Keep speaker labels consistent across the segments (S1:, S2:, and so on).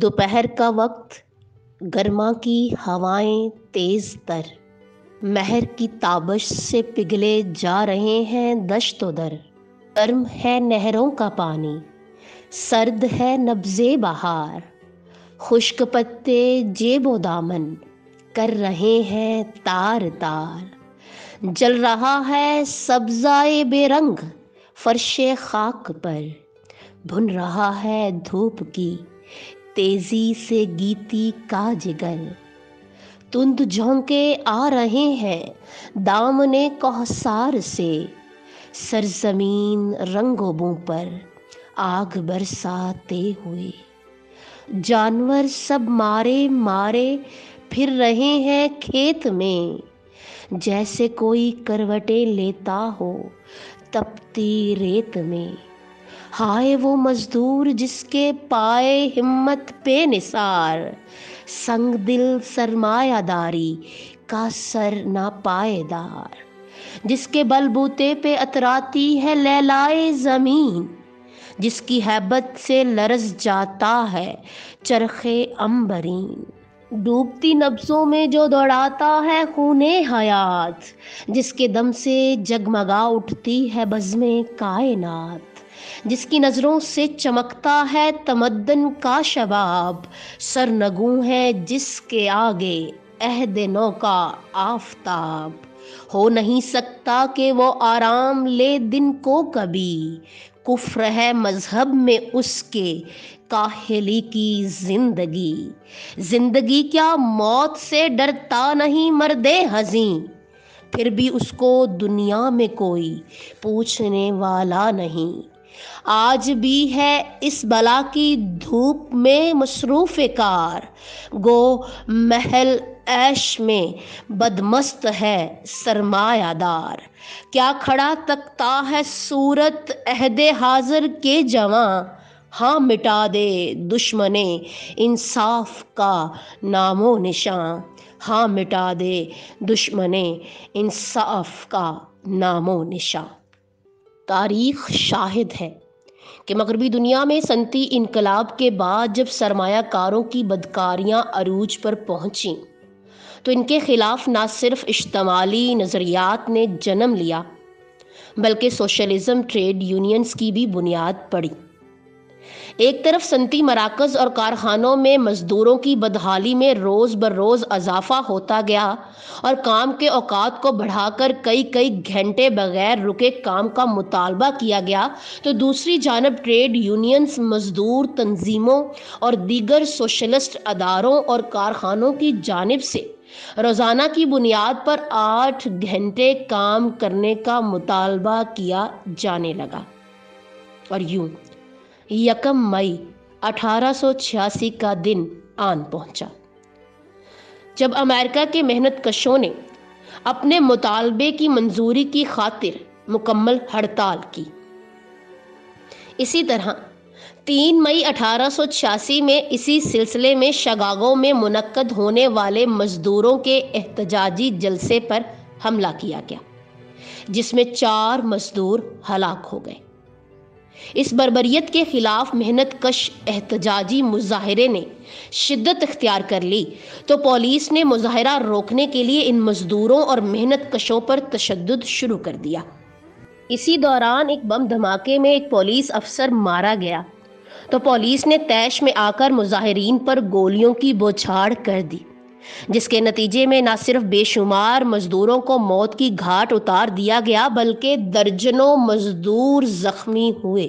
S1: दोपहर का वक्त, गर्मा की हवाएं तेज तर, महर की ताबश से पिघले जा रहे हैं दश्तो दर। गर्म है नहरों का पानी, सर्द है नब्ज़े बहार, खुश्क पत्ते जेबो दामन कर रहे हैं तार तार। जल रहा है सब्ज़ाए बेरंग फर्शे खाक पर, भुन रहा है धूप की तेजी से गीती का जिगर। तुंद झोंके आ रहे हैं दामने कौसार से, सरजमीन रंगोबों पर आग बरसाते हुए। जानवर सब मारे मारे फिर रहे हैं खेत में, जैसे कोई करवटें लेता हो तपती रेत में। हाय वो मजदूर जिसके पाए हिम्मत पे निसार, संग दिल सरमायादारी का सर ना पाएदार, जिसके बलबूते पे अतराती है लैलाए ज़मीन, जिसकी हैबत से लरज़ जाता है चरखे अंबरीन। डूबती नब्ज़ों में जो दौड़ाता है खूने हयात, जिसके दम से जगमगा उठती है बज़्मे कायनात, जिसकी नज़रों से चमकता है तमद्दन का शबाब, सरनगू है जिसके आगे अहद नौ का आफताब। हो नहीं सकता कि वो आराम ले दिन को कभी, कुफ्र है मजहब में उसके काहिली की जिंदगी क्या मौत से डरता नहीं मर्दे हज़ीं, फिर भी उसको दुनिया में कोई पूछने वाला नहीं। आज भी है इस बला की धूप में मसरूफ़ कार, गो महल ऐश में बदमस्त है सरमायादार। क्या खड़ा तकता है सूरत अहदे हाज़िर के जवां, हाँ मिटा दे दुश्मने इंसाफ का नामो निशां, हाँ मिटा दे दुश्मने इंसाफ का नामो निशां। तारीख़ शाहिद है कि मगरबी दुनिया में सनती इनकलाब के बाद जब सरमायाकारों की बदकारियां अरूज पर पहुंची तो इनके खिलाफ ना सिर्फ इज्तिमाली नज़रियात ने जन्म लिया बल्कि सोशलिज़म ट्रेड यूनियंस की भी बुनियाद पड़ी। एक तरफ सनती मराकज़ और कारखानों में मज़दूरों की बदहाली में रोज़ बरोज़ इजाफा होता गया और काम के औकात को बढ़ाकर कई कई घंटे बगैर रुके काम का मुतालबा किया गया, तो दूसरी जानब ट्रेड यूनियंस मज़दूर तंजीमों और दीगर सोशलिस्ट अदारों और कारखानों की जानिब से रोज़ाना की बुनियाद पर 8 घंटे काम करने का मुतालबा किया जाने लगा। और यूं 1 मई 1886 का दिन आन पहुंचा जब अमेरिका के मेहनत कशों ने अपने मुतालबे की मंजूरी की खातिर मुकम्मल हड़ताल की। इसी तरह 3 मई 1886 में इसी सिलसिले में शिकागो में मुनक्कद होने वाले मजदूरों के एहतजाजी जलसे पर हमला किया गया, जिसमें 4 मजदूर हलाक हो गए। इस बर्बरियत के खिलाफ मेहनत कश एहतजाजी मुजाहिरे ने शिद्दत इख्तियार कर ली तो पुलिस ने मुजाहिरा रोकने के लिए इन मजदूरों और मेहनत कशों पर तशद्दुद शुरू कर दिया। इसी दौरान एक बम धमाके में एक पुलिस अफसर मारा गया तो पुलिस ने तैश में आकर मुजाहिरीन पर गोलियों की बौछार कर दी, जिसके नतीजे में न सिर्फ बेशुमार मजदूरों को मौत की घाट उतार दिया गया बल्कि दर्जनों मजदूर जख्मी हुए।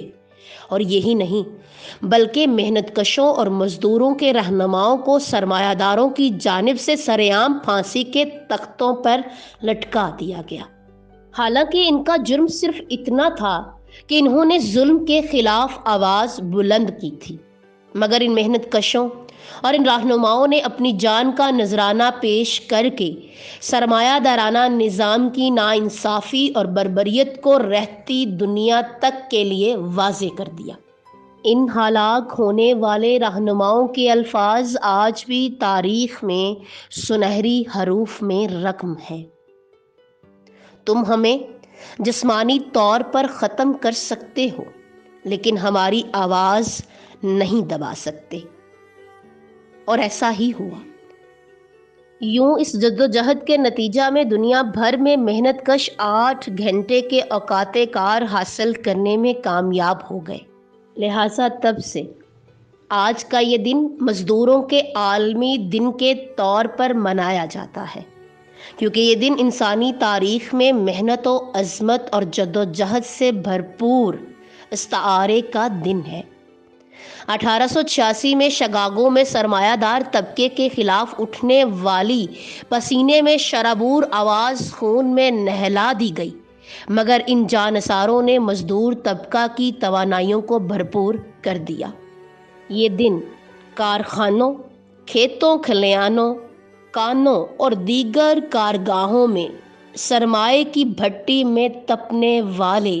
S1: और यही नहीं बल्कि मेहनतकशों और मजदूरों के रहनुमाओं को सरमायादारों की जानिब से सरेआम फांसी के तख्तों पर लटका दिया गया। हालांकि इनका जुर्म सिर्फ इतना था कि इन्होंने जुल्म के खिलाफ आवाज़ बुलंद की थी, मगर इन मेहनत कशों और इन रहनुमाओं ने अपनी जान का नजराना पेश करके सरमायादाराना निज़ाम की नाइंसाफ़ी और बर्बरियत को रहती दुनिया तक के लिए वाज़े कर दिया। इन हलाक होने वाले रहनुमाओं के अल्फाज आज भी तारीख में सुनहरी हरूफ में रकम है। तुम हमें जिस्मानी तौर पर ख़त्म कर सकते हो, लेकिन हमारी आवाज़ नहीं दबा सकते। اور ایسا ہی ہوا۔ یوں اس جدوجہد کے نتیجہ میں دنیا بھر میں محنت کش 8 گھنٹے کے اوقات کار حاصل کرنے میں کامیاب ہو گئے۔ لہٰذا تب سے آج کا یہ دن مزدوروں کے عالمی دن کے طور پر منایا جاتا ہے، کیونکہ یہ دن انسانی تاریخ میں محنت و عظمت اور جدوجہد سے بھرپور استعارے کا دن ہے۔ 1886 میں شکاگو میں سرمایہ دار طبقے کے خلاف اٹھنے والی پسینے میں شرابور آواز خون میں نہلا دی گئی، مگر ان جانثاروں نے مزدور طبقہ کی توانائیوں کو بھرپور کر دیا۔ یہ دن کارخانوں، کھیتوں کھلیانوں، کانوں اور دیگر کارگاہوں میں سرمائے کی بھٹی میں تپنے والے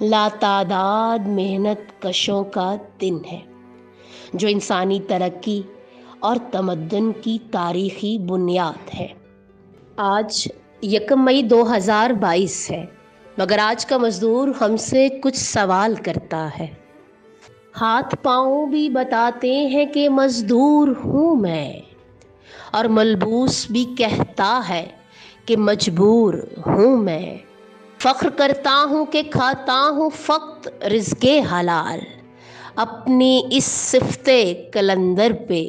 S1: لاتعداد محنت کشوں کا دن ہے، جو انسانی ترقی اور تمدن کی تاریخی بنیاد ہے۔ آج 1 مئی 2022 ہے، مگر آج کا مزدور ہم سے کچھ سوال کرتا ہے۔ ہاتھ پاؤں بھی بتاتے ہیں کہ مزدور ہوں میں، اور ملبوس بھی کہتا ہے کہ مجبور ہوں میں۔ فخر کرتا ہوں کہ کھاتا ہوں فقط رزق حلال، اپنی اس صفت کلندر پہ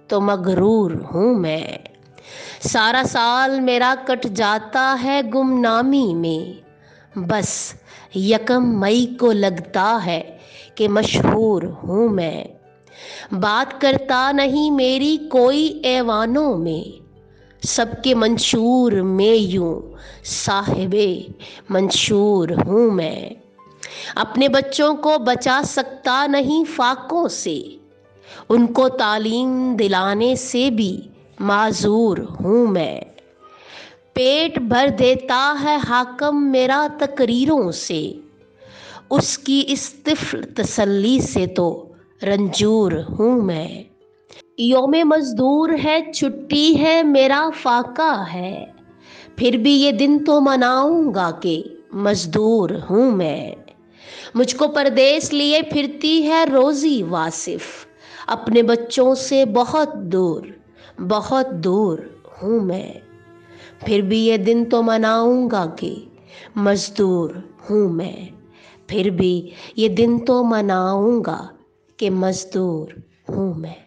S1: تو مغرور ہوں میں۔ سارا سال میرا کٹ جاتا ہے گمنامی میں، بس 1 مئی کو لگتا ہے کہ مشہور ہوں میں۔ بات کرتا نہیں میری کوئی ایوانوں میں، سب کے منشور میں یوں صاحب منشور ہوں میں۔ اپنے بچوں کو بچا سکتا نہیں فاقوں سے، ان کو تعلیم دلانے سے بھی معذور ہوں میں۔ پیٹ بھر دیتا ہے حاکم میرا تقریروں سے، اس کی اس طفل تسلی سے تو رنجور ہوں میں۔ یوم مزدور ہے، چھٹی ہے، میرا فاقہ ہے، پھر بھی یہ دن تو مناؤں گا کہ مزدور ہوں میں۔ مجھ کو پردیس لیے پھرتی ہے روزی واصف، اپنے بچوں سے بہت دور ہوں میں۔ پھر بھی یہ دن تو مناؤں گا کہ مزدور ہوں میں، پھر بھی یہ دن تو مناؤں گا کہ مزدور ہوں میں۔